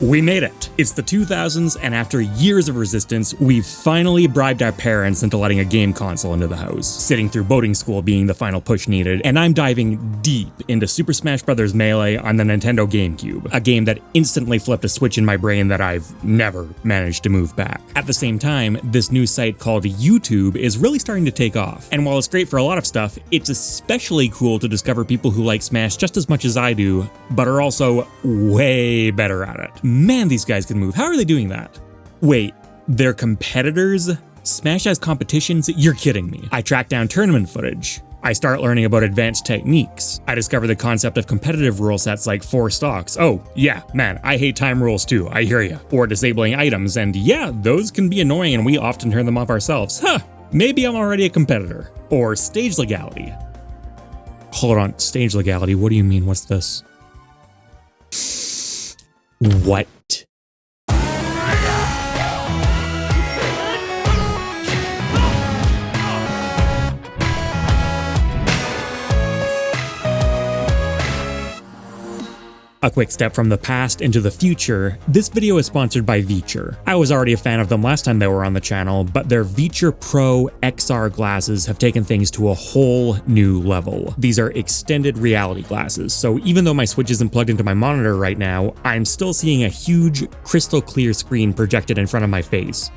We made it! It's the 2000s, and after years of resistance, we've finally bribed our parents into letting a game console into the house. Sitting through boating school being the final push needed, and I'm diving deep into Super Smash Bros. Melee on the Nintendo GameCube, a game that instantly flipped a switch in my brain that I've never managed to move back. At the same time, this new site called YouTube is really starting to take off, and while it's great for a lot of stuff, it's especially cool to discover people who like Smash just as much as I do, but are also way better at it. Man, these guys can move. How are they doing that? Wait, they're competitors? Smash has competitions? You're kidding me. I track down tournament footage. I start learning about advanced techniques. I discover the concept of competitive rule sets like 4 stocks. Oh, yeah, man, I hate time rules too, I hear ya. Or disabling items, and yeah, those can be annoying and we often turn them off ourselves. Huh, maybe I'm already a competitor. Or stage legality. Hold on, stage legality, what do you mean, what's this? What? A quick step from the past into the future, this video is sponsored by Veacher. I was already a fan of them last time they were on the channel, but their Veacher Pro XR glasses have taken things to a whole new level. These are extended reality glasses, so even though my Switch isn't plugged into my monitor right now, I'm still seeing a huge, crystal clear screen projected in front of my face.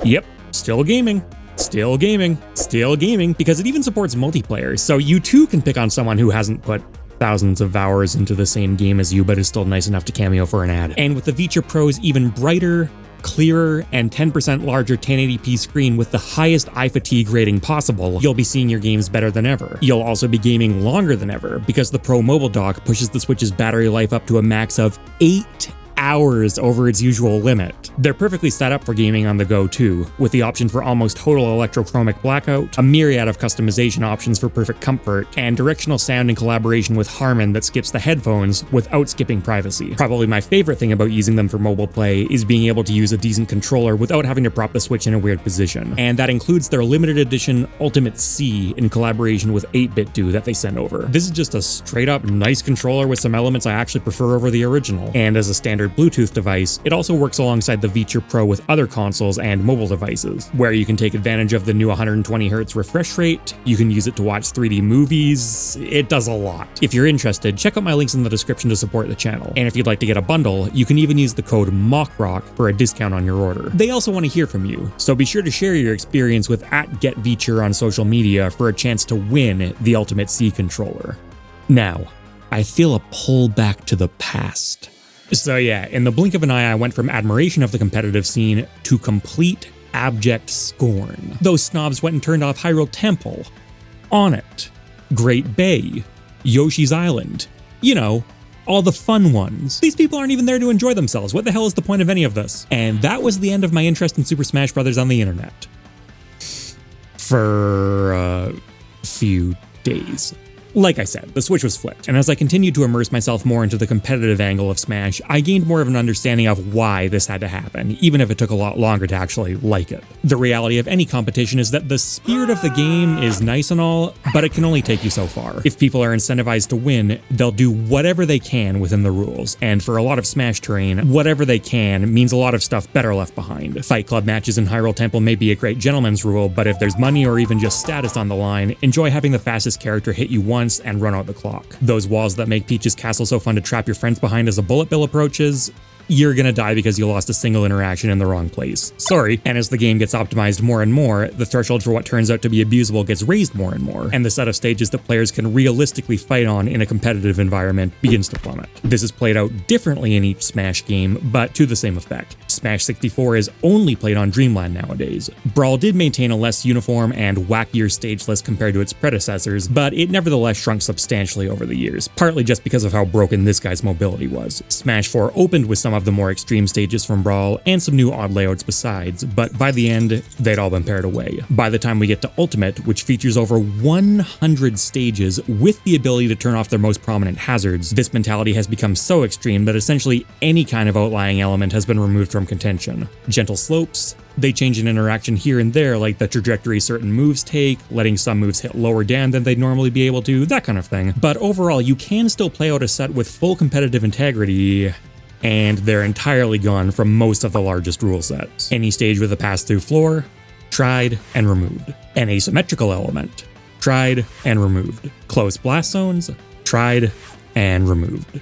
Yep, still gaming. Still gaming. Still gaming, because it even supports multiplayer, so you too can pick on someone who hasn't put thousands of hours into the same game as you, but is still nice enough to cameo for an ad. And with the Veacher Pro's even brighter, clearer, and 10% larger 1080p screen with the highest eye fatigue rating possible, you'll be seeing your games better than ever. You'll also be gaming longer than ever, because the Pro Mobile Dock pushes the Switch's battery life up to a max of 8 hours over its usual limit. They're perfectly set up for gaming on the go too, with the option for almost total electrochromic blackout, a myriad of customization options for perfect comfort, and directional sound in collaboration with Harman that skips the headphones without skipping privacy. Probably my favorite thing about using them for mobile play is being able to use a decent controller without having to prop the Switch in a weird position. And that includes their limited edition Ultimate C in collaboration with 8BitDo that they sent over. This is just a straight up nice controller with some elements I actually prefer over the original. And as a standard Bluetooth device, it also works alongside the Veacher Pro with other consoles and mobile devices, where you can take advantage of the new 120Hz refresh rate, you can use it to watch 3D movies, it does a lot. If you're interested, check out my links in the description to support the channel, and if you'd like to get a bundle, you can even use the code MockRock for a discount on your order. They also want to hear from you, so be sure to share your experience with @GetVeacher on social media for a chance to win the Ultimate C controller. Now, I feel a pull back to the past. So yeah, in the blink of an eye, I went from admiration of the competitive scene to complete abject scorn. Those snobs went and turned off Hyrule Temple, Onett, Great Bay, Yoshi's Island, you know, all the fun ones. These people aren't even there to enjoy themselves. What the hell is the point of any of this? And that was the end of my interest in Super Smash Bros. On the internet. For a few days. Like I said, the Switch was flipped, and as I continued to immerse myself more into the competitive angle of Smash, I gained more of an understanding of why this had to happen, even if it took a lot longer to actually like it. The reality of any competition is that the spirit of the game is nice and all, but it can only take you so far. If people are incentivized to win, they'll do whatever they can within the rules, and for a lot of Smash terrain, whatever they can means a lot of stuff better left behind. Fight Club matches in Hyrule Temple may be a great gentleman's rule, but if there's money or even just status on the line, enjoy having the fastest character hit you once and run out the clock. Those walls that make Peach's castle so fun to trap your friends behind as a bullet bill approaches, you're gonna die because you lost a single interaction in the wrong place. Sorry. And as the game gets optimized more and more, the threshold for what turns out to be abusable gets raised more and more, and the set of stages that players can realistically fight on in a competitive environment begins to plummet. This is played out differently in each Smash game, but to the same effect. Smash 64 is only played on Dreamland nowadays. Brawl did maintain a less uniform and wackier stage list compared to its predecessors, but it nevertheless shrunk substantially over the years, partly just because of how broken this guy's mobility was. Smash 4 opened with some of the more extreme stages from Brawl and some new odd layouts besides, but by the end, they'd all been pared away. By the time we get to Ultimate, which features over 100 stages with the ability to turn off their most prominent hazards, this mentality has become so extreme that essentially any kind of outlying element has been removed from contention. Gentle slopes, they change an interaction here and there, like the trajectory certain moves take, letting some moves hit lower down than they'd normally be able to, that kind of thing. But overall, you can still play out a set with full competitive integrity and they're entirely gone from most of the largest rule sets. Any stage with a pass-through floor, tried and removed. An asymmetrical element, tried and removed. Closed blast zones, tried and removed.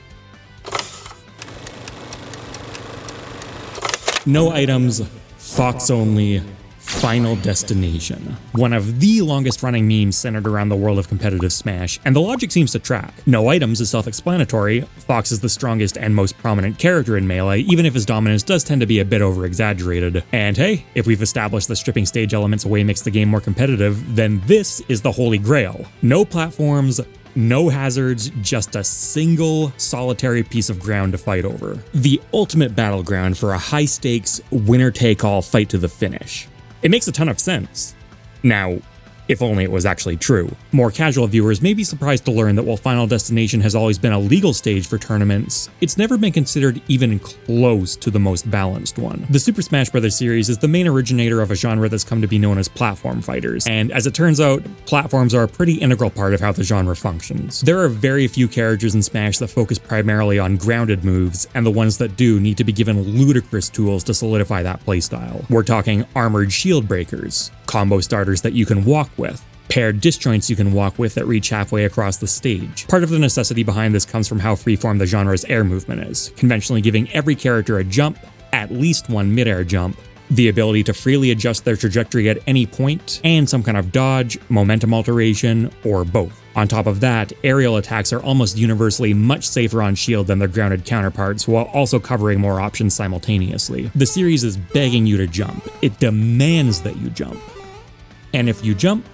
No items, Fox only, Final Destination. One of the longest running memes centered around the world of competitive Smash, and the logic seems to track. No items is self-explanatory. Fox is the strongest and most prominent character in Melee, even if his dominance does tend to be a bit over-exaggerated. And hey, if we've established that stripping stage elements away makes the game more competitive, then this is the holy grail. No platforms, no hazards, just a single solitary piece of ground to fight over. The ultimate battleground for a high-stakes, winner-take-all fight to the finish. It makes a ton of sense. Now, if only it was actually true. More casual viewers may be surprised to learn that while Final Destination has always been a legal stage for tournaments, it's never been considered even close to the most balanced one. The Super Smash Bros. Series is the main originator of a genre that's come to be known as platform fighters, and as it turns out, platforms are a pretty integral part of how the genre functions. There are very few characters in Smash that focus primarily on grounded moves, and the ones that do need to be given ludicrous tools to solidify that playstyle. We're talking armored shield breakers, combo starters that you can walk with, paired disjoints you can walk with that reach halfway across the stage. Part of the necessity behind this comes from how freeform the genre's air movement is, conventionally giving every character a jump, at least one mid-air jump, the ability to freely adjust their trajectory at any point, and some kind of dodge, momentum alteration, or both. On top of that, aerial attacks are almost universally much safer on shield than their grounded counterparts, while also covering more options simultaneously. The series is begging you to jump. It demands that you jump. And if you jump,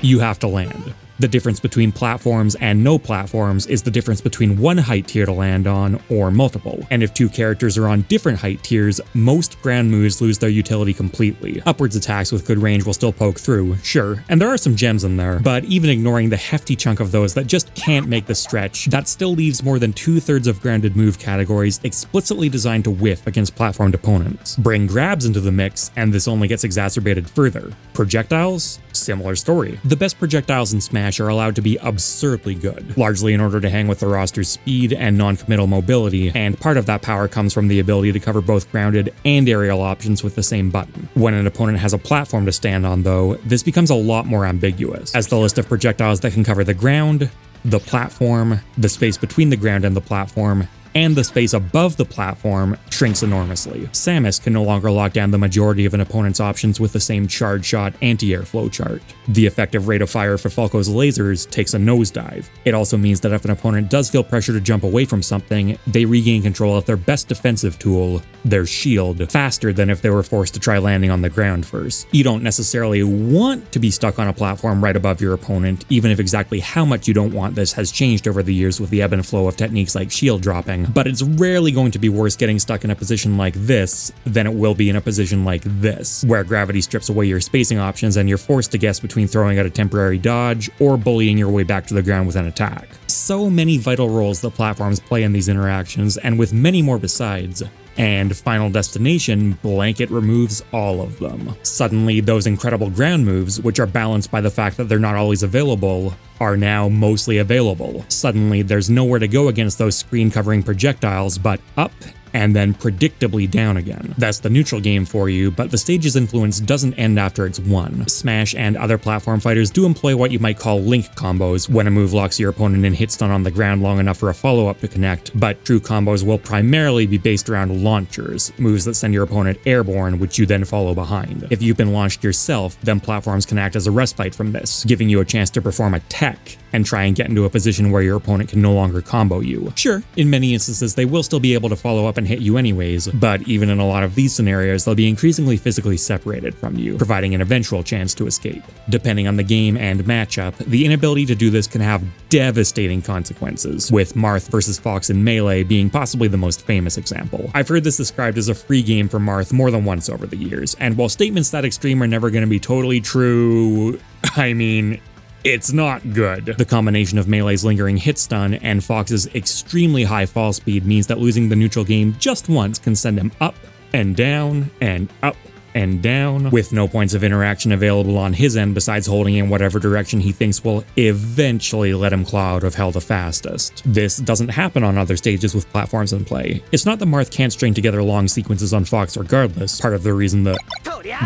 you have to land. The difference between platforms and no platforms is the difference between one height tier to land on or multiple. And if two characters are on different height tiers, most ground moves lose their utility completely. Upwards attacks with good range will still poke through, sure, and there are some gems in there, but even ignoring the hefty chunk of those that just can't make the stretch, that still leaves more than 2/3 of grounded move categories explicitly designed to whiff against platformed opponents. Bring grabs into the mix, and this only gets exacerbated further. Projectiles? Similar story. The best projectiles in Smash are allowed to be absurdly good, largely in order to hang with the roster's speed and non-committal mobility, and part of that power comes from the ability to cover both grounded and aerial options with the same button. When an opponent has a platform to stand on, though, this becomes a lot more ambiguous, as the list of projectiles that can cover the ground, the platform, the space between the ground and the platform, and the space above the platform shrinks enormously. Samus can no longer lock down the majority of an opponent's options with the same charge shot anti-air flow chart. The effective rate of fire for Falco's lasers takes a nosedive. It also means that if an opponent does feel pressure to jump away from something, they regain control of their best defensive tool, their shield, faster than if they were forced to try landing on the ground first. You don't necessarily want to be stuck on a platform right above your opponent, even if exactly how much you don't want this has changed over the years with the ebb and flow of techniques like shield dropping. But it's rarely going to be worse getting stuck in a position like this than it will be in a position like this, where gravity strips away your spacing options and you're forced to guess between throwing out a temporary dodge or bullying your way back to the ground with an attack. So many vital roles that platforms play in these interactions, and with many more besides. And Final Destination blanket removes all of them. Suddenly, those incredible ground moves, which are balanced by the fact that they're not always available, are now mostly available. Suddenly, there's nowhere to go against those screen-covering projectiles but up and then predictably down again. That's the neutral game for you, but the stage's influence doesn't end after it's won. Smash and other platform fighters do employ what you might call link combos, when a move locks your opponent in hit stun on the ground long enough for a follow-up to connect, but true combos will primarily be based around launchers, moves that send your opponent airborne, which you then follow behind. If you've been launched yourself, then platforms can act as a respite from this, giving you a chance to perform a tech and try and get into a position where your opponent can no longer combo you. Sure, in many instances they will still be able to follow up and hit you anyways, but even in a lot of these scenarios they'll be increasingly physically separated from you, providing an eventual chance to escape. Depending on the game and matchup, the inability to do this can have devastating consequences, with Marth versus Fox in Melee being possibly the most famous example. I've heard this described as a free game for Marth more than once over the years, and while statements that extreme are never going to be totally true, I mean, it's not good. The combination of Melee's lingering hit stun and Fox's extremely high fall speed means that losing the neutral game just once can send him up and down and up and down, with no points of interaction available on his end besides holding in whatever direction he thinks will eventually let him claw out of hell the fastest. This doesn't happen on other stages with platforms in play. It's not that Marth can't string together long sequences on Fox regardless. Part of the reason the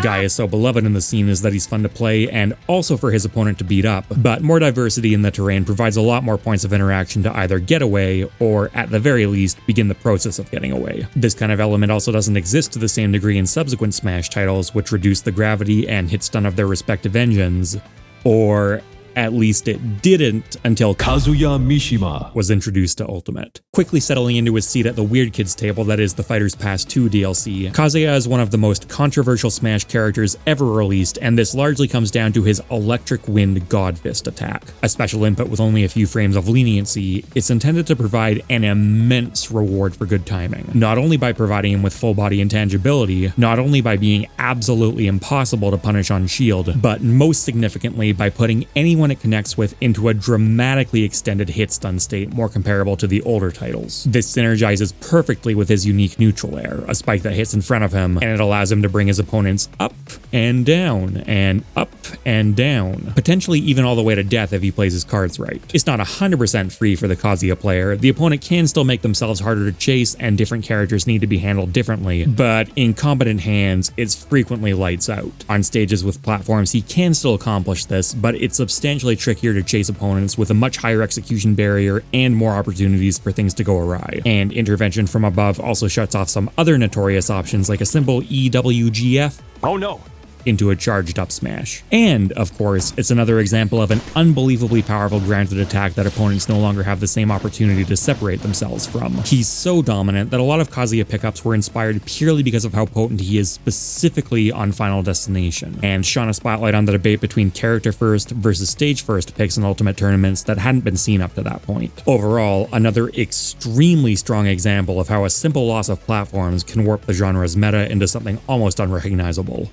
guy is so beloved in the scene is that he's fun to play and also for his opponent to beat up, but more diversity in the terrain provides a lot more points of interaction to either get away or, at the very least, begin the process of getting away. This kind of element also doesn't exist to the same degree in subsequent Smash titles, which reduce the gravity and hit stun of their respective engines, or at least it didn't until Kazuya Mishima was introduced to Ultimate. Quickly settling into his seat at the Weird Kids table that is the Fighters Pass 2 DLC, Kazuya is one of the most controversial Smash characters ever released, and this largely comes down to his Electric Wind God Fist attack. A special input with only a few frames of leniency, it's intended to provide an immense reward for good timing. Not only by providing him with full body intangibility, not only by being absolutely impossible to punish on shield, but most significantly by putting anyone it connects with into a dramatically extended hit stun state more comparable to the older titles. This synergizes perfectly with his unique neutral air, a spike that hits in front of him, and it allows him to bring his opponents up and down, and up and down, potentially even all the way to death if he plays his cards right. It's not 100% free for the Kazuya player. The opponent can still make themselves harder to chase, and different characters need to be handled differently, but in competent hands, it's frequently lights out. On stages with platforms, he can still accomplish this, but it's substantially trickier to chase opponents with a much higher execution barrier and more opportunities for things to go awry. And intervention from above also shuts off some other notorious options like a simple EWGF. Oh no! Into a charged up smash. And, of course, it's another example of an unbelievably powerful grounded attack that opponents no longer have the same opportunity to separate themselves from. He's so dominant that a lot of Kazuya pickups were inspired purely because of how potent he is specifically on Final Destination, and shone a spotlight on the debate between character first versus stage first picks in Ultimate tournaments that hadn't been seen up to that point. Overall, another extremely strong example of how a simple loss of platforms can warp the genre's meta into something almost unrecognizable.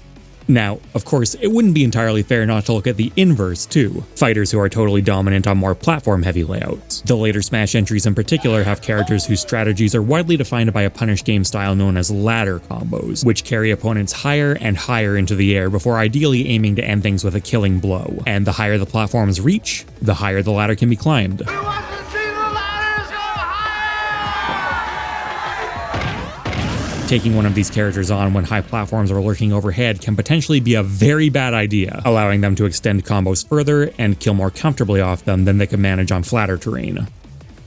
Now, of course, it wouldn't be entirely fair not to look at the inverse too, fighters who are totally dominant on more platform-heavy layouts. The later Smash entries in particular have characters whose strategies are widely defined by a punish game style known as ladder combos, which carry opponents higher and higher into the air before ideally aiming to end things with a killing blow. And the higher the platform's reach, the higher the ladder can be climbed. Taking one of these characters on when high platforms are lurking overhead can potentially be a very bad idea, allowing them to extend combos further and kill more comfortably off them than they can manage on flatter terrain.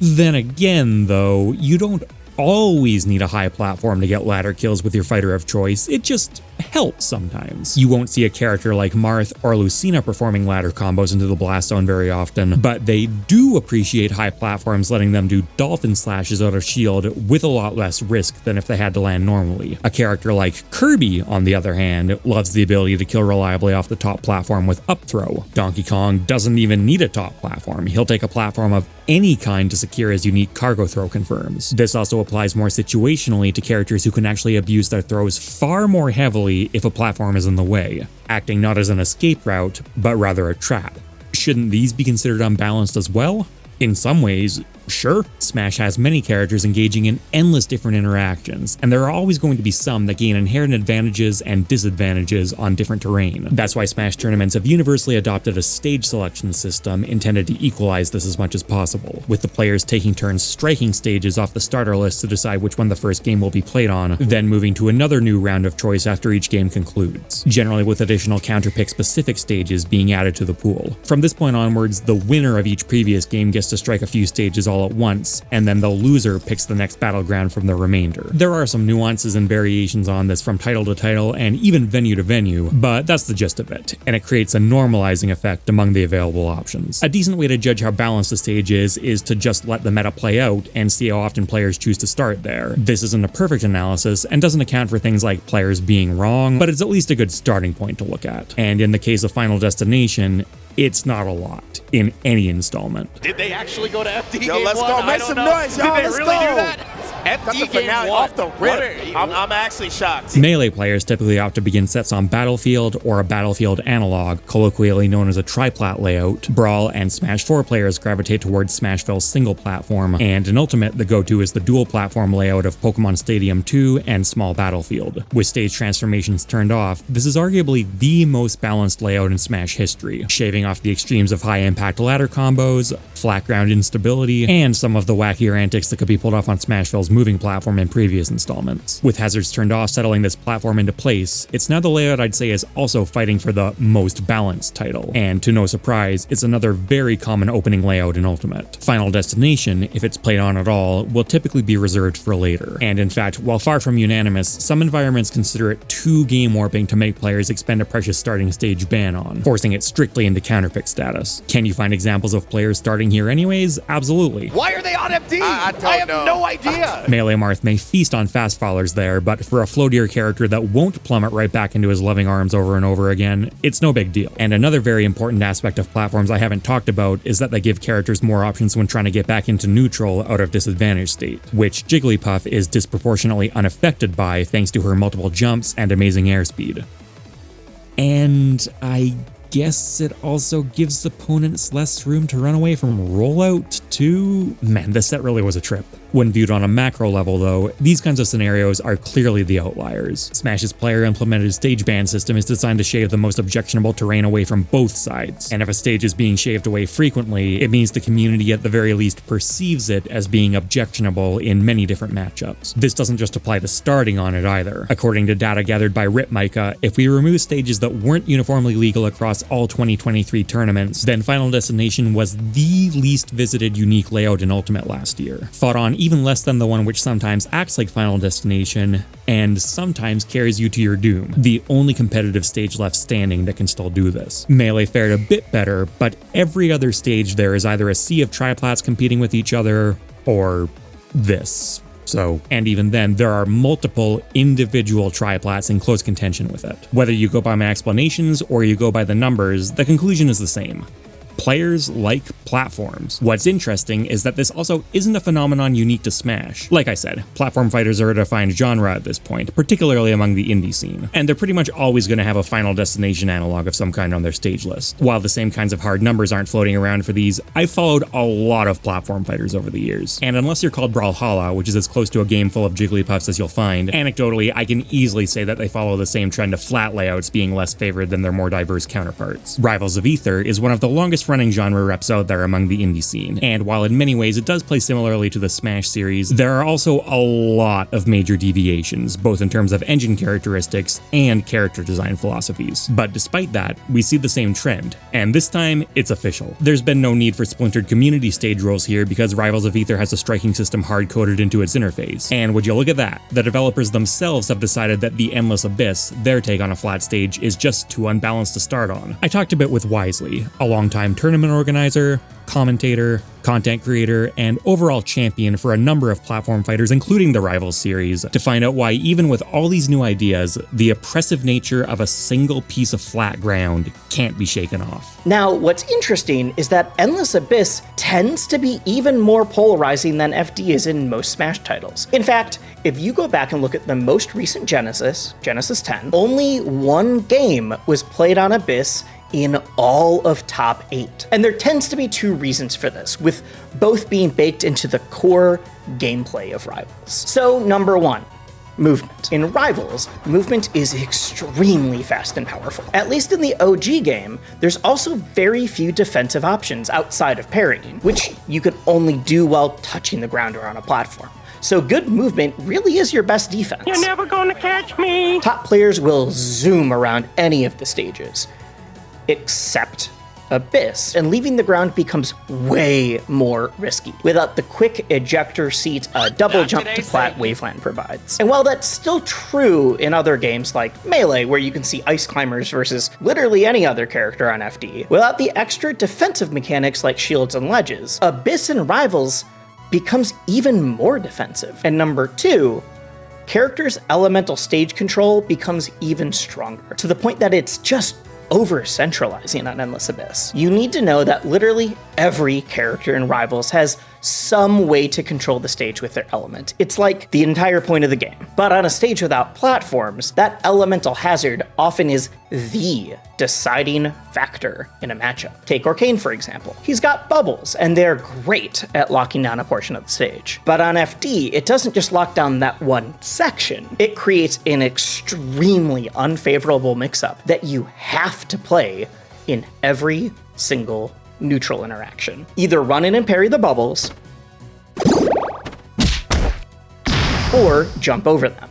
Then again, though, you don't always need a high platform to get ladder kills with your fighter of choice. It just helps sometimes. You won't see a character like Marth or Lucina performing ladder combos into the blast zone very often, but they do appreciate high platforms letting them do dolphin slashes out of shield with a lot less risk than if they had to land normally. A character like Kirby, on the other hand, loves the ability to kill reliably off the top platform with up throw. Donkey Kong doesn't even need a top platform. He'll take a platform of any kind to secure his unique cargo throw confirms. This also applies more situationally to characters who can actually abuse their throws far more heavily if a platform is in the way, acting not as an escape route, but rather a trap. Shouldn't these be considered unbalanced as well? In some ways, sure. Smash has many characters engaging in endless different interactions, and there are always going to be some that gain inherent advantages and disadvantages on different terrain. That's why Smash tournaments have universally adopted a stage selection system intended to equalize this as much as possible, with the players taking turns striking stages off the starter list to decide which one the first game will be played on, then moving to another new round of choice after each game concludes, generally with additional counterpick specific stages being added to the pool. From this point onwards, the winner of each previous game gets to strike a few stages all at once, and then the loser picks the next battleground from the remainder. There are some nuances and variations on this from title to title and even venue to venue, but that's the gist of it, and it creates a normalizing effect among the available options. A decent way to judge how balanced a stage is to just let the meta play out and see how often players choose to start there. This isn't a perfect analysis and doesn't account for things like players being wrong, but it's at least a good starting point to look at. And in the case of Final Destination, it's not a lot in any installment. Did they actually go to FD Yo, game let's one? go. Make some noise, y'all. Did they Let's really go. do that? Got the FD finale game off the one. rip. I'm actually shocked. Melee players typically opt to begin sets on Battlefield or a Battlefield analog, colloquially known as a triplat layout. Brawl and Smash 4 players gravitate towards Smashville's single platform, and in Ultimate, the go-to is the dual platform layout of Pokemon Stadium 2 and Small Battlefield. With stage transformations turned off, this is arguably the most balanced layout in Smash history, shaving off the extremes of high-impact ladder combos, flat ground instability, and some of the wackier antics that could be pulled off on Smashville's moving platform in previous installments. With hazards turned off settling this platform into place, it's now the layout I'd say is also fighting for the most balanced title, and to no surprise, it's another very common opening layout in Ultimate. Final Destination, if it's played on at all, will typically be reserved for later, and in fact, while far from unanimous, some environments consider it too game warping to make players expend a precious starting stage ban on, forcing it strictly into counterpick status. Can you find examples of players starting here anyways? Absolutely. Why are they on FD? I have no idea. Melee Marth may feast on fast fallers there, but for a floatier character that won't plummet right back into his loving arms over and over again, it's no big deal. And another very important aspect of platforms I haven't talked about is that they give characters more options when trying to get back into neutral out of disadvantaged state, which Jigglypuff is disproportionately unaffected by thanks to her multiple jumps and amazing airspeed. And I guess it also gives opponents less room to run away from rollout too? Man, this set really was a trip. When viewed on a macro level though, these kinds of scenarios are clearly the outliers. Smash's player-implemented stage ban system is designed to shave the most objectionable terrain away from both sides, and if a stage is being shaved away frequently, it means the community at the very least perceives it as being objectionable in many different matchups. This doesn't just apply to starting on it either. According to data gathered by Ripmicah, if we remove stages that weren't uniformly legal across all 2023 tournaments, then Final Destination was the least visited unique layout in Ultimate last year, fought on even less than the one which sometimes acts like Final Destination and sometimes carries you to your doom, the only competitive stage left standing that can still do this. Melee fared a bit better, but every other stage there is either a sea of triplats competing with each other or this. So, and even then, there are multiple individual triplats in close contention with it. Whether you go by my explanations or you go by the numbers, the conclusion is the same. Players like platforms. What's interesting is that this also isn't a phenomenon unique to Smash. Like I said, platform fighters are a defined genre at this point, particularly among the indie scene, and they're pretty much always going to have a Final Destination analog of some kind on their stage list. While the same kinds of hard numbers aren't floating around for these, I've followed a lot of platform fighters over the years, and unless you're called Brawlhalla, which is as close to a game full of Jigglypuffs as you'll find, anecdotally, I can easily say that they follow the same trend of flat layouts being less favored than their more diverse counterparts. Rivals of Aether is one of the longest running genre reps out there among the indie scene, and while in many ways it does play similarly to the Smash series, there are also a lot of major deviations, both in terms of engine characteristics and character design philosophies. But despite that, we see the same trend, and this time it's official. There's been no need for splintered community stage rules here because Rivals of Aether has a striking system hard-coded into its interface. And would you look at that, the developers themselves have decided that the Endless Abyss, their take on a flat stage, is just too unbalanced to start on. I talked a bit with Wisely, a longtime tournament organizer, commentator, content creator, and overall champion for a number of platform fighters, including the Rivals series, to find out why even with all these new ideas, the oppressive nature of a single piece of flat ground can't be shaken off. Now, what's interesting is that Endless Abyss tends to be even more polarizing than FD is in most Smash titles. In fact, if you go back and look at the most recent Genesis 10, only one game was played on Abyss in all of top 8. And there tends to be two reasons for this, with both being baked into the core gameplay of Rivals. So, number one, movement. In Rivals, movement is extremely fast and powerful. At least in the OG game, there's also very few defensive options outside of parrying, which you can only do while touching the ground or on a platform. So good movement really is your best defense. You're never gonna catch me! Top players will zoom around any of the stages, except Abyss, and leaving the ground becomes way more risky without the quick ejector seat double jump to plat Waveland provides. And while that's still true in other games like Melee, where you can see ice climbers versus literally any other character on FD, without the extra defensive mechanics like shields and ledges, Abyss in Rivals becomes even more defensive. And number two, characters' elemental stage control becomes even stronger, to the point that it's just over-centralizing on Endless Abyss. You need to know that literally every character in Rivals has some way to control the stage with their element. It's like the entire point of the game. But on a stage without platforms, that elemental hazard often is the deciding factor in a matchup. Take Arcane, for example. He's got bubbles, and they're great at locking down a portion of the stage. But on FD, it doesn't just lock down that one section. It creates an extremely unfavorable mix-up that you have to play in every single neutral interaction. Either run in and parry the bubbles, or jump over them.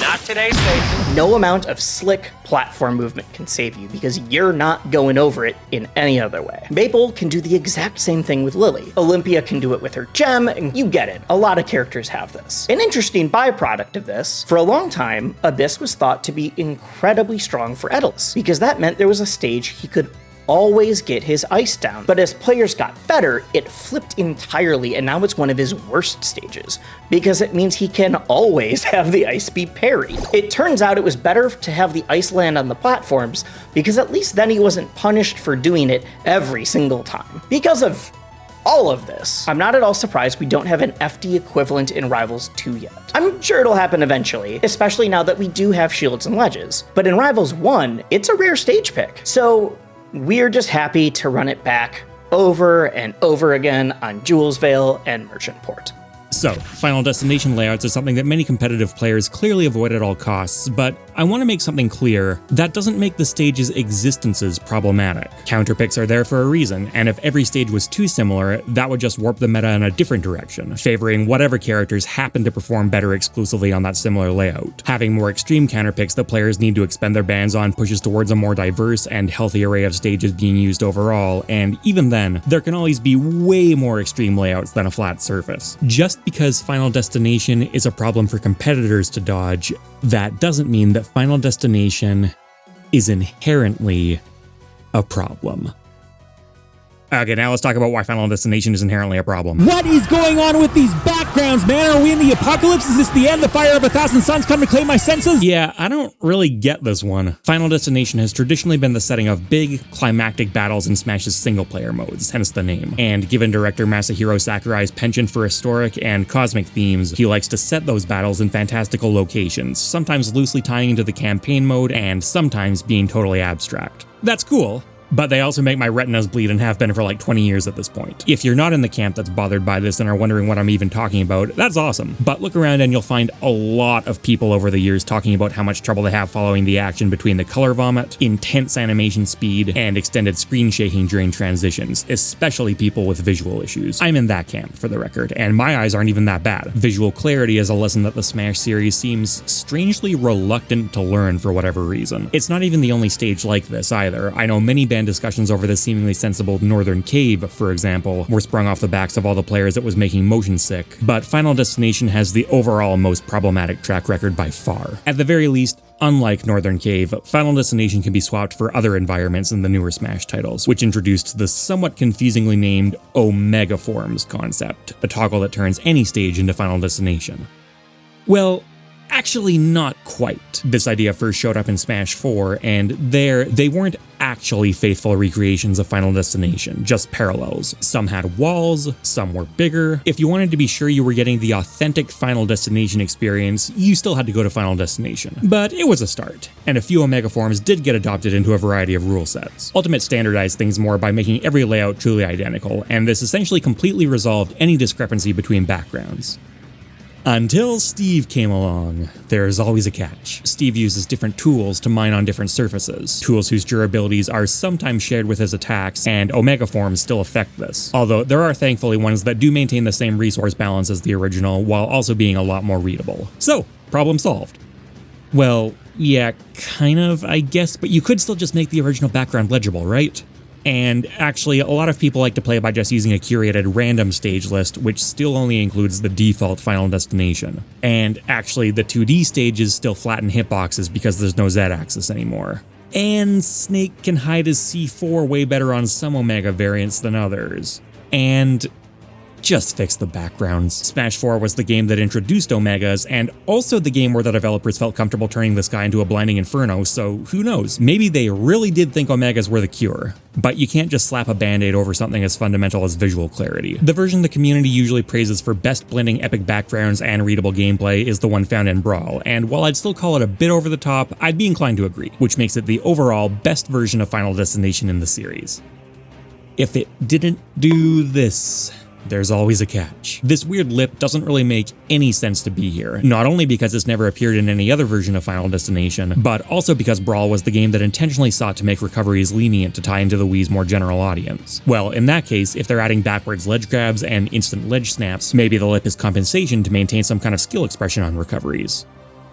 Not today, Satan. No amount of slick platform movement can save you because you're not going over it in any other way. Maple can do the exact same thing with Lily. Olympia can do it with her gem, and you get it. A lot of characters have this. An interesting byproduct of this, for a long time, Abyss was thought to be incredibly strong for Daedalus, because that meant there was a stage he could always get his ice down. But as players got better, it flipped entirely, and now it's one of his worst stages, because it means he can always have the ice be parried. It turns out it was better to have the ice land on the platforms, because at least then he wasn't punished for doing it every single time. Because of all of this, I'm not at all surprised we don't have an FD equivalent in Rivals 2 yet. I'm sure it'll happen eventually, especially now that we do have shields and ledges. But in Rivals 1, it's a rare stage pick. So we're just happy to run it back over and over again on Jules Vale and Merchant Port. So, Final Destination layouts are something that many competitive players clearly avoid at all costs, but I want to make something clear. That doesn't make the stage's existences problematic. Counterpicks are there for a reason, and if every stage was too similar, that would just warp the meta in a different direction, favoring whatever characters happen to perform better exclusively on that similar layout. Having more extreme counterpicks that players need to expend their bans on pushes towards a more diverse and healthy array of stages being used overall, and even then, there can always be way more extreme layouts than a flat surface. Just because Final Destination is a problem for competitors to dodge, that doesn't mean that Final Destination is inherently a problem. Okay, now let's talk about why Final Destination is inherently a problem. What is going on with these backgrounds, man? Are we in the apocalypse? Is this the end? The fire of 1,000 suns come to claim my senses? Yeah, I don't really get this one. Final Destination has traditionally been the setting of big, climactic battles in Smash's single-player modes, hence the name. And given director Masahiro Sakurai's penchant for historic and cosmic themes, he likes to set those battles in fantastical locations, sometimes loosely tying into the campaign mode and sometimes being totally abstract. That's cool. But they also make my retinas bleed and have been for like 20 years at this point. If you're not in the camp that's bothered by this and are wondering what I'm even talking about, that's awesome. But look around and you'll find a lot of people over the years talking about how much trouble they have following the action between the color vomit, intense animation speed, and extended screen shaking during transitions, especially people with visual issues. I'm in that camp, for the record, and my eyes aren't even that bad. Visual clarity is a lesson that the Smash series seems strangely reluctant to learn for whatever reason. It's not even the only stage like this either. I know many discussions over the seemingly sensible Northern Cave, for example, were sprung off the backs of all the players it was making motion sick, but Final Destination has the overall most problematic track record by far. At the very least, unlike Northern Cave, Final Destination can be swapped for other environments in the newer Smash titles, which introduced the somewhat confusingly named Omega Forms concept, a toggle that turns any stage into Final Destination. Well, actually not quite. This idea first showed up in Smash 4, and there, they weren't actually faithful recreations of Final Destination, just parallels. Some had walls, some were bigger. If you wanted to be sure you were getting the authentic Final Destination experience, you still had to go to Final Destination. But it was a start, and a few Omega Forms did get adopted into a variety of rule sets. Ultimate standardized things more by making every layout truly identical, and this essentially completely resolved any discrepancy between backgrounds. Until Steve came along, there's always a catch. Steve uses different tools to mine on different surfaces, tools whose durabilities are sometimes shared with his attacks, and Omega Forms still affect this. Although there are thankfully ones that do maintain the same resource balance as the original, while also being a lot more readable. So, problem solved. Well, yeah, kind of, I guess, but you could still just make the original background legible, right? And actually, a lot of people like to play by just using a curated random stage list, which still only includes the default Final Destination. And actually, the 2D stages still flatten hitboxes because there's no Z-axis anymore. And Snake can hide his C4 way better on some Omega variants than others. And just fix the backgrounds. Smash 4 was the game that introduced Omegas, and also the game where the developers felt comfortable turning the sky into a blinding inferno, so who knows, maybe they really did think Omegas were the cure. But you can't just slap a band-aid over something as fundamental as visual clarity. The version the community usually praises for best blending epic backgrounds and readable gameplay is the one found in Brawl, and while I'd still call it a bit over the top, I'd be inclined to agree, which makes it the overall best version of Final Destination in the series. If it didn't do this, there's always a catch. This weird lip doesn't really make any sense to be here, not only because it's never appeared in any other version of Final Destination, but also because Brawl was the game that intentionally sought to make recoveries lenient to tie into the Wii's more general audience. Well, in that case, if they're adding backwards ledge grabs and instant ledge snaps, maybe the lip is compensation to maintain some kind of skill expression on recoveries.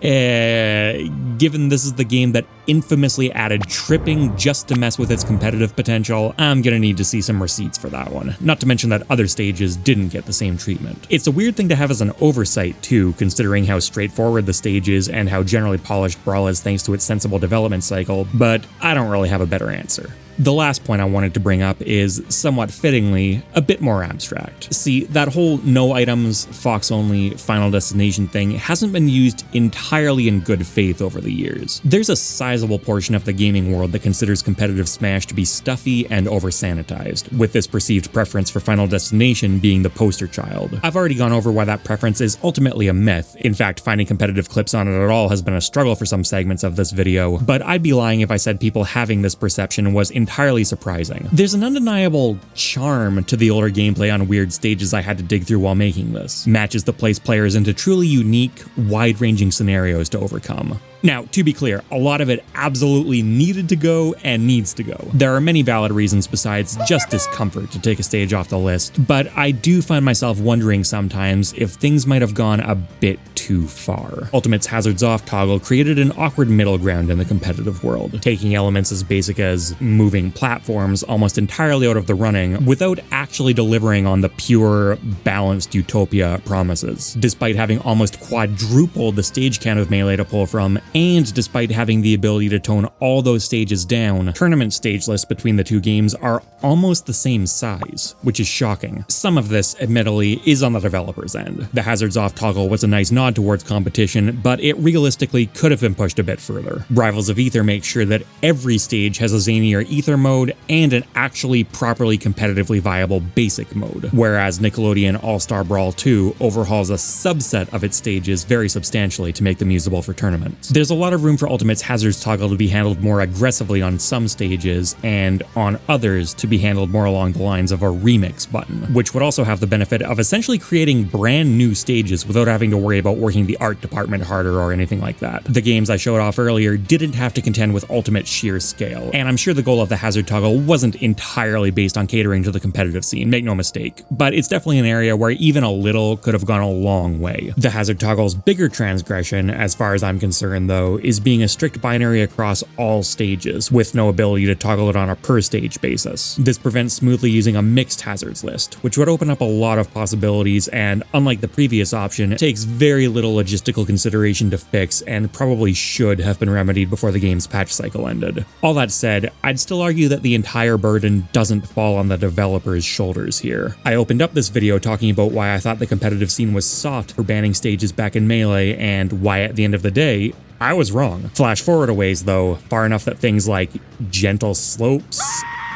Given this is the game that infamously added tripping just to mess with its competitive potential, I'm gonna need to see some receipts for that one. Not to mention that other stages didn't get the same treatment. It's a weird thing to have as an oversight too, considering how straightforward the stage is and how generally polished Brawl is thanks to its sensible development cycle, but I don't really have a better answer. The last point I wanted to bring up is, somewhat fittingly, a bit more abstract. See, that whole no items, Fox only, Final Destination thing hasn't been used entirely in good faith over the years. There's a sizable portion of the gaming world that considers competitive Smash to be stuffy and over-sanitized, with this perceived preference for Final Destination being the poster child. I've already gone over why that preference is ultimately a myth. In fact, finding competitive clips on it at all has been a struggle for some segments of this video, but I'd be lying if I said people having this perception was entirely surprising. There's an undeniable charm to the older gameplay on weird stages I had to dig through while making this. Matches that place players into truly unique, wide-ranging scenarios to overcome. Now, to be clear, a lot of it absolutely needed to go and needs to go. There are many valid reasons besides just discomfort to take a stage off the list, but I do find myself wondering sometimes if things might have gone a bit too far. Ultimate's Hazards Off toggle created an awkward middle ground in the competitive world, taking elements as basic as moving platforms almost entirely out of the running without actually delivering on the pure, balanced utopia promises. Despite having almost quadrupled the stage count of Melee to pull from, and despite having the ability to tone all those stages down, tournament stage lists between the two games are almost the same size, which is shocking. Some of this, admittedly, is on the developer's end. The Hazards Off toggle was a nice nod towards competition, but it realistically could have been pushed a bit further. Rivals of Aether makes sure that every stage has a zanier Aether mode and an actually properly competitively viable basic mode, whereas Nickelodeon All-Star Brawl 2 overhauls a subset of its stages very substantially to make them usable for tournaments. There's a lot of room for Ultimate's Hazards toggle to be handled more aggressively on some stages, and on others to be handled more along the lines of a remix button, which would also have the benefit of essentially creating brand new stages without having to worry about working the art department harder or anything like that. The games I showed off earlier didn't have to contend with Ultimate's sheer scale, and I'm sure the goal of the Hazard toggle wasn't entirely based on catering to the competitive scene, make no mistake, but it's definitely an area where even a little could have gone a long way. The Hazard toggle's bigger transgression, as far as I'm concerned though, is being a strict binary across all stages, with no ability to toggle it on a per stage basis. This prevents smoothly using a mixed hazards list, which would open up a lot of possibilities, and unlike the previous option, it takes very little logistical consideration to fix and probably should have been remedied before the game's patch cycle ended. All that said, I'd still argue that the entire burden doesn't fall on the developer's shoulders here. I opened up this video talking about why I thought the competitive scene was soft for banning stages back in Melee, and why at the end of the day, I was wrong. Flash forward a ways though, far enough that things like gentle slopes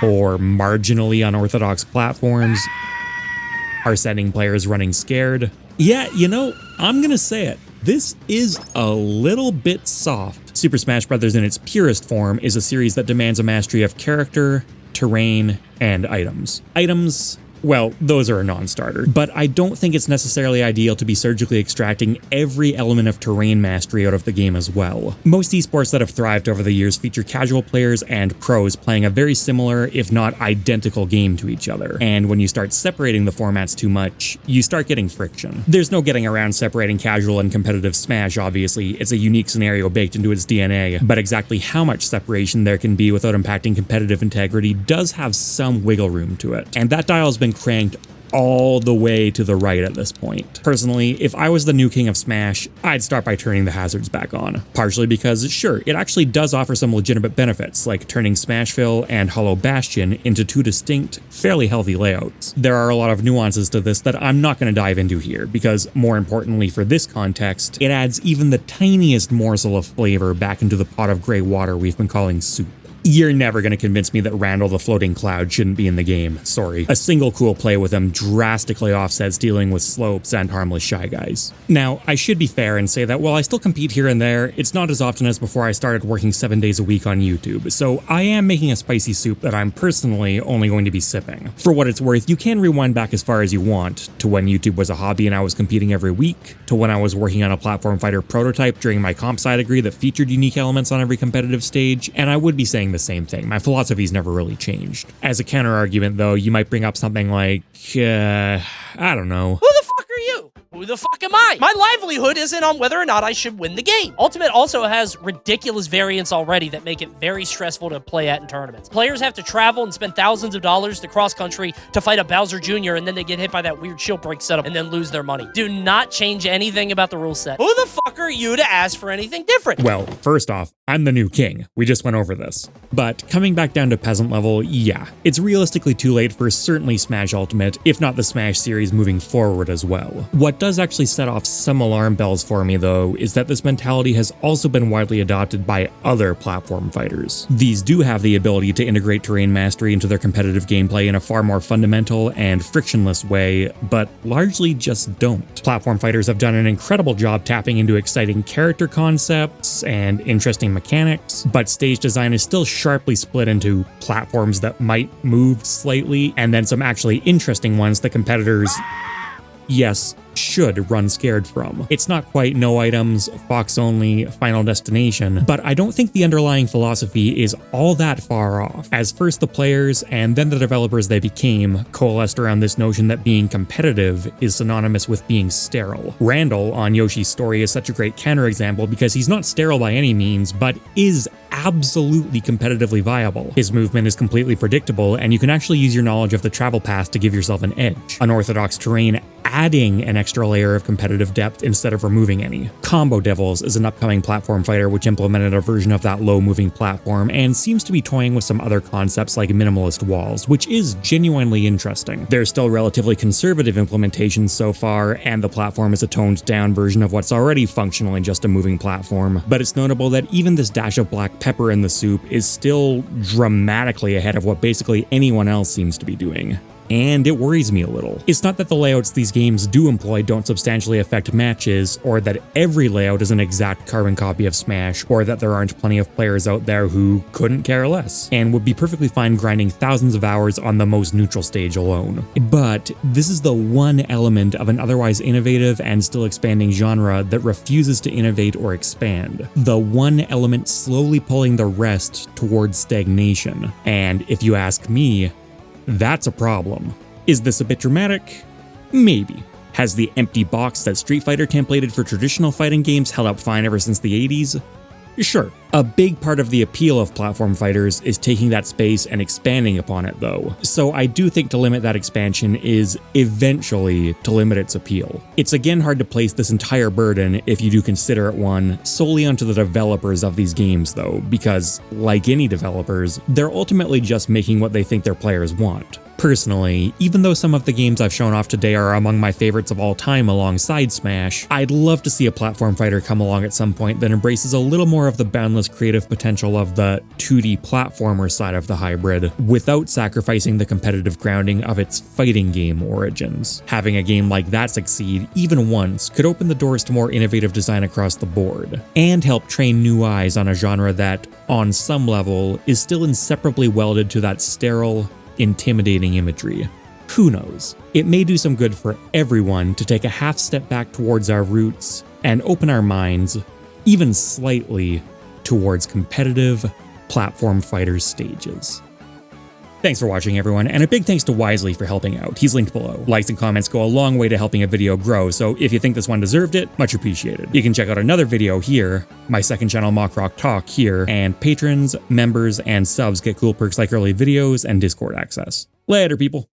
or marginally unorthodox platforms are sending players running scared. Yeah, you know, I'm gonna say it. This is a little bit soft. Super Smash Bros. In its purest form is a series that demands a mastery of character, terrain, and items. Well, those are a non-starter, but I don't think it's necessarily ideal to be surgically extracting every element of terrain mastery out of the game as well. Most esports that have thrived over the years feature casual players and pros playing a very similar, if not identical game to each other, and when you start separating the formats too much, you start getting friction. There's no getting around separating casual and competitive Smash, obviously, it's a unique scenario baked into its DNA, but exactly how much separation there can be without impacting competitive integrity does have some wiggle room to it, and that dial's been cranked all the way to the right at this point. Personally, if I was the new king of Smash, I'd start by turning the hazards back on. Partially because, sure, it actually does offer some legitimate benefits, like turning Smashville and Hollow Bastion into two distinct, fairly healthy layouts. There are a lot of nuances to this that I'm not going to dive into here, because more importantly for this context, it adds even the tiniest morsel of flavor back into the pot of gray water we've been calling soup. You're never going to convince me that Randall the Floating Cloud shouldn't be in the game, sorry. A single cool play with him drastically offsets dealing with slopes and harmless Shy Guys. Now, I should be fair and say that while I still compete here and there, it's not as often as before I started working 7 days a week on YouTube, so I am making a spicy soup that I'm personally only going to be sipping. For what it's worth, you can rewind back as far as you want, to when YouTube was a hobby and I was competing every week, to when I was working on a platform fighter prototype during my comp sci degree that featured unique elements on every competitive stage, and I would be saying the same thing. My philosophy's never really changed. As a counter argument, though, you might bring up something like, I don't know. Who the fuck are you? Who the fuck am I? My livelihood isn't on whether or not I should win the game. Ultimate also has ridiculous variants already that make it very stressful to play at in tournaments. Players have to travel and spend thousands of dollars to cross country to fight a Bowser Jr. and then they get hit by that weird shield break setup and then lose their money. Do not change anything about the rule set. Who the fuck are you to ask for anything different? Well, first off, I'm the new king. We just went over this. But coming back down to peasant level, yeah, it's realistically too late for certainly Smash Ultimate, if not the Smash series moving forward as well. What does actually set off some alarm bells for me, though, is that this mentality has also been widely adopted by other platform fighters. These do have the ability to integrate terrain mastery into their competitive gameplay in a far more fundamental and frictionless way, but largely just don't. Platform fighters have done an incredible job tapping into exciting character concepts and interesting mechanics, but stage design is still sharply split into platforms that might move slightly, and then some actually interesting ones that competitors, yes, should run scared from. It's not quite no items, Fox only, Final Destination, but I don't think the underlying philosophy is all that far off, as first the players and then the developers they became coalesced around this notion that being competitive is synonymous with being sterile. Randall on Yoshi's Story is such a great counterexample because he's not sterile by any means, but is absolutely competitively viable. His movement is completely predictable, and you can actually use your knowledge of the travel path to give yourself an edge. Unorthodox terrain adding an extra layer of competitive depth instead of removing any. Combo Devils is an upcoming platform fighter which implemented a version of that low-moving platform and seems to be toying with some other concepts like minimalist walls, which is genuinely interesting. There's still relatively conservative implementations so far, and the platform is a toned-down version of what's already functionally just a moving platform, but it's notable that even this dash of black pepper in the soup is still dramatically ahead of what basically anyone else seems to be doing. And it worries me a little. It's not that the layouts these games do employ don't substantially affect matches, or that every layout is an exact carbon copy of Smash, or that there aren't plenty of players out there who couldn't care less, and would be perfectly fine grinding thousands of hours on the most neutral stage alone. But this is the one element of an otherwise innovative and still expanding genre that refuses to innovate or expand. The one element slowly pulling the rest towards stagnation. And if you ask me, that's a problem. Is this a bit dramatic? Maybe. Has the empty box that Street Fighter templated for traditional fighting games held up fine ever since the 80s? Sure. A big part of the appeal of platform fighters is taking that space and expanding upon it, though. So I do think to limit that expansion is eventually to limit its appeal. It's again hard to place this entire burden, if you do consider it one, solely onto the developers of these games, though, because, like any developers, they're ultimately just making what they think their players want. Personally, even though some of the games I've shown off today are among my favorites of all time alongside Smash, I'd love to see a platform fighter come along at some point that embraces a little more of the boundless creative potential of the 2D platformer side of the hybrid, without sacrificing the competitive grounding of its fighting game origins. Having a game like that succeed, even once, could open the doors to more innovative design across the board, and help train new eyes on a genre that, on some level, is still inseparably welded to that sterile, intimidating imagery. Who knows? It may do some good for everyone to take a half step back towards our roots and open our minds, even slightly, towards competitive platform fighters stages. Thanks for watching, everyone, and a big thanks to Wisely for helping out. He's linked below. Likes and comments go a long way to helping a video grow, so if you think this one deserved it, much appreciated. You can check out another video here, my second channel MockRock Talk here, and patrons, members, and subs get cool perks like early videos and Discord access. Later, people.